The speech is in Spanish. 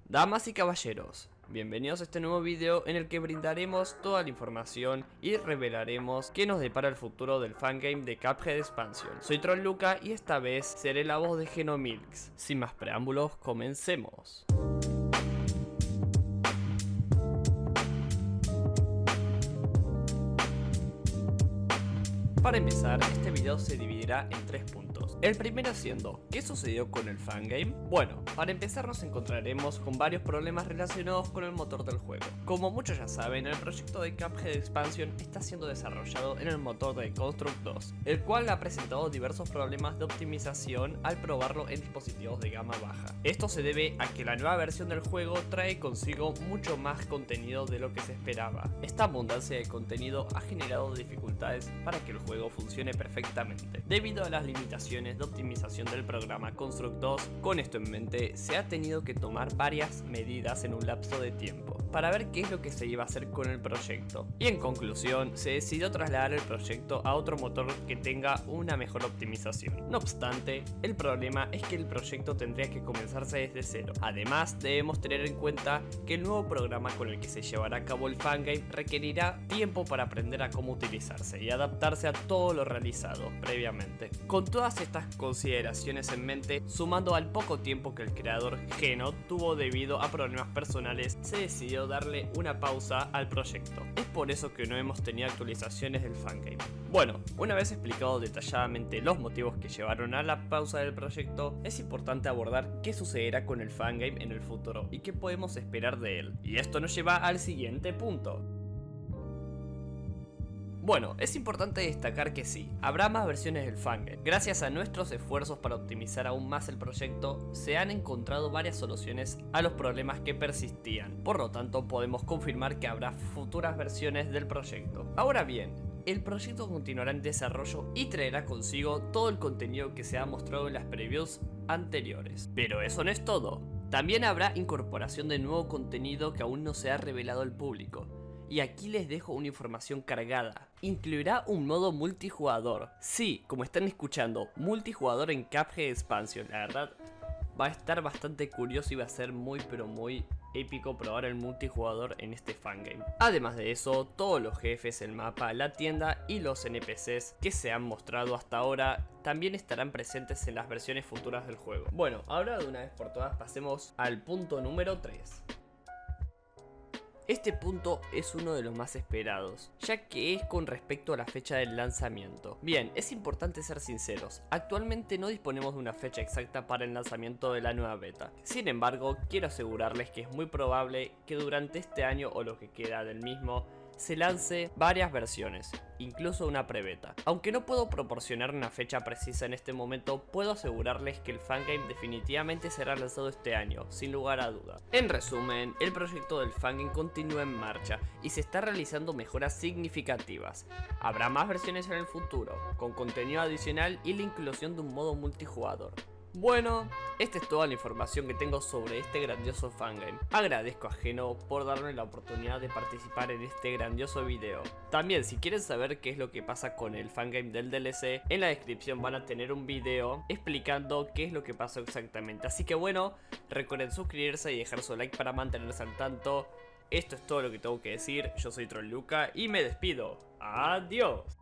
Damas y caballeros, bienvenidos a este nuevo video en el que brindaremos toda la información y revelaremos qué nos depara el futuro del fangame de Cuphead Expansion. Soy TrollLuca y esta vez seré la voz de Genomilx. Sin más preámbulos, comencemos. Para empezar, este video se dividirá en 3 puntos. El primero siendo, ¿qué sucedió con el fangame? Bueno, para empezar nos encontraremos con varios problemas relacionados con el motor del juego. Como muchos ya saben, el proyecto de Cuphead Expansion está siendo desarrollado en el motor de Construct 2, el cual ha presentado diversos problemas de optimización al probarlo en dispositivos de gama baja. Esto se debe a que la nueva versión del juego trae consigo mucho más contenido de lo que se esperaba. Esta abundancia de contenido ha generado dificultades para que el juego funcione perfectamente. Debido a las limitaciones de optimización del programa Construct 2, con esto en mente se ha tenido que tomar varias medidas en un lapso de tiempo para ver qué es lo que se iba a hacer con el proyecto. Y en conclusión, se decidió trasladar el proyecto a otro motor que tenga una mejor optimización. No obstante, el problema es que el proyecto tendría que comenzarse desde cero. Además, debemos tener en cuenta que el nuevo programa con el que se llevará a cabo el fangame requerirá tiempo para aprender a cómo utilizarse y adaptarse a todo lo realizado previamente. Con todas estas consideraciones en mente, sumando al poco tiempo que el creador Geno tuvo debido a problemas personales, se decidió darle una pausa al proyecto. Es por eso que no hemos tenido actualizaciones del fangame. Bueno, una vez explicado detalladamente los motivos que llevaron a la pausa del proyecto, es importante abordar qué sucederá con el fangame en el futuro y qué podemos esperar de él. Y esto nos lleva al siguiente punto. Bueno, es importante destacar que sí, habrá más versiones del fangame. Gracias a nuestros esfuerzos para optimizar aún más el proyecto, se han encontrado varias soluciones a los problemas que persistían. Por lo tanto, podemos confirmar que habrá futuras versiones del proyecto. Ahora bien, el proyecto continuará en desarrollo y traerá consigo todo el contenido que se ha mostrado en las previews anteriores. Pero eso no es todo. También habrá incorporación de nuevo contenido que aún no se ha revelado al público. Y aquí les dejo una información cargada. Incluirá un modo multijugador. Sí, como están escuchando, multijugador en Cuphead Expansion. La verdad, va a estar bastante curioso y va a ser muy épico probar el multijugador en este fangame. Además de eso, todos los jefes, el mapa, la tienda y los NPCs que se han mostrado hasta ahora también estarán presentes en las versiones futuras del juego. Bueno, ahora de una vez por todas pasemos al punto número 3. Este punto es uno de los más esperados, ya que es con respecto a la fecha del lanzamiento. Bien, es importante ser sinceros, actualmente no disponemos de una fecha exacta para el lanzamiento de la nueva beta. Sin embargo, quiero asegurarles que es muy probable que durante este año o lo que queda del mismo, se lance varias versiones, incluso una prebeta. Aunque no puedo proporcionar una fecha precisa en este momento, puedo asegurarles que el fangame definitivamente será lanzado este año, sin lugar a duda. En resumen, el proyecto del fangame continúa en marcha y se está realizando mejoras significativas. Habrá más versiones en el futuro, con contenido adicional y la inclusión de un modo multijugador. Bueno, esta es toda la información que tengo sobre este grandioso fangame. Agradezco a Geno por darme la oportunidad de participar en este grandioso video. También, si quieren saber qué es lo que pasa con el fangame del DLC, en la descripción van a tener un video explicando qué es lo que pasó exactamente. Así que bueno, recuerden suscribirse y dejar su like para mantenerse al tanto. Esto es todo lo que tengo que decir, yo soy TrollLuca y me despido. Adiós.